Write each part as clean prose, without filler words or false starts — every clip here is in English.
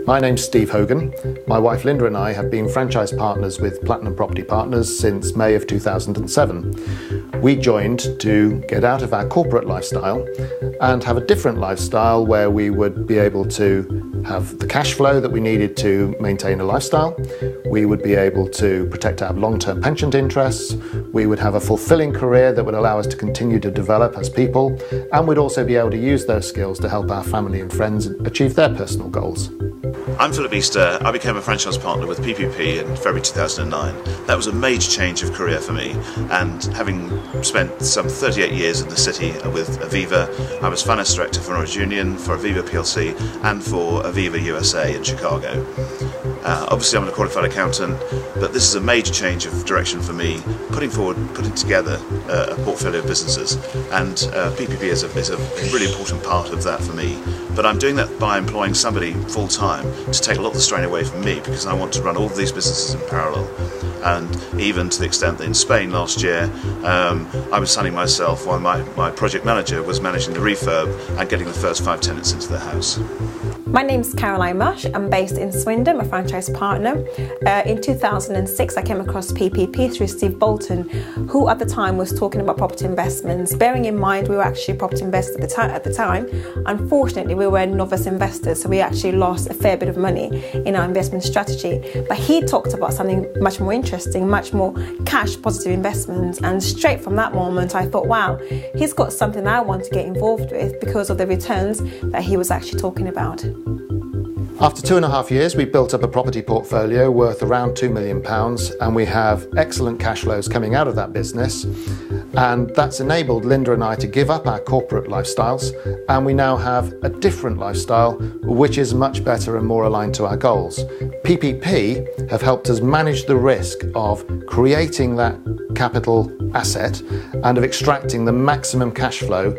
My name's Steve Hogan. My wife Linda and I have been franchise partners with Ppp-Franchise Partners since May of 2007. We joined to get out of our corporate lifestyle and have a different lifestyle where we would be able to have the cash flow that we needed to maintain a lifestyle. We would be able to protect our long-term pension interests. We would have a fulfilling career that would allow us to continue to develop as people, and we'd also be able to use those skills to help our family and friends achieve their personal goals. I'm Philip Easter. I became a franchise partner with PPP in February 2009. That was a major change of career for me, and having spent some 38 years in the city with Aviva, I was finance director for Norwich Union, for Aviva PLC and for Aviva USA in Chicago. Obviously I'm a qualified accountant, but this is a major change of direction for me, putting together a portfolio of businesses, and PPP is a really important part of that for me. But I'm doing that by employing somebody full-time to take a lot of the strain away from me, because I want to run all of these businesses in parallel. And even to the extent that in Spain last year, I was sunning myself while my project manager was managing the refurb and getting the first 5 tenants into their house. My name's Caroline Mush. I'm based in Swindon, a franchise partner. In 2006, I came across PPP through Steve Bolton, who at the time was talking about property investments. Bearing in mind we were actually property investors at the time, unfortunately we were novice investors, so we actually lost a fair bit of money in our investment strategy. But he talked about something much more interesting, much more cash positive investments, and straight from that moment I thought, wow, he's got something I want to get involved with because of the returns that he was actually talking about. After 2.5 years, we built up a property portfolio worth around £2 million, and we have excellent cash flows coming out of that business. And that's enabled Linda and I to give up our corporate lifestyles, and we now have a different lifestyle which is much better and more aligned to our goals. PPP have helped us manage the risk of creating that capital asset and of extracting the maximum cash flow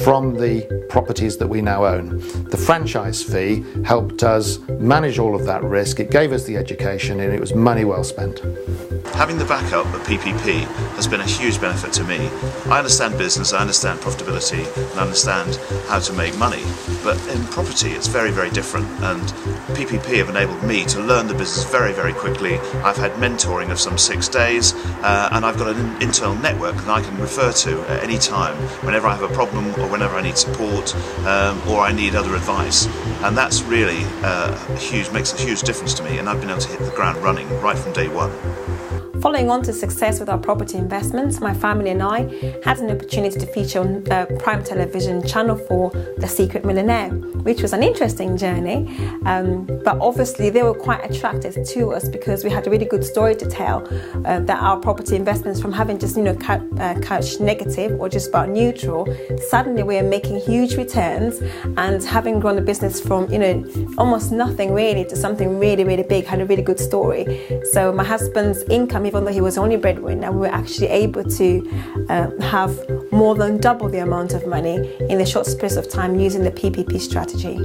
from the properties that we now own. The franchise fee helped us manage all of that risk. It gave us the education, and it was money well spent. Having the backup of PPP has been a huge benefit to me. I understand business, I understand profitability, and I understand how to make money. But in property, it's very, very different. And PPP have enabled me to learn the business very, very quickly. I've had mentoring of some 6 days, and I've got an internal network that I can refer to at any time whenever I have a problem or whenever I need support or I need other advice. And that's really makes a huge difference to me, and I've been able to hit the ground running right from day one. Following on to success with our property investments, my family and I had an opportunity to feature on the Prime Television Channel 4, The Secret Millionaire, which was an interesting journey. But obviously they were quite attracted to us because we had a really good story to tell, that our property investments, from having just cash negative or just about neutral, suddenly we are making huge returns, and having grown the business from almost nothing really to something really, really big, had a really good story. So my husband's income, even though he was only breadwinner, we were actually able to have more than double the amount of money in the short space of time using the PPP strategy.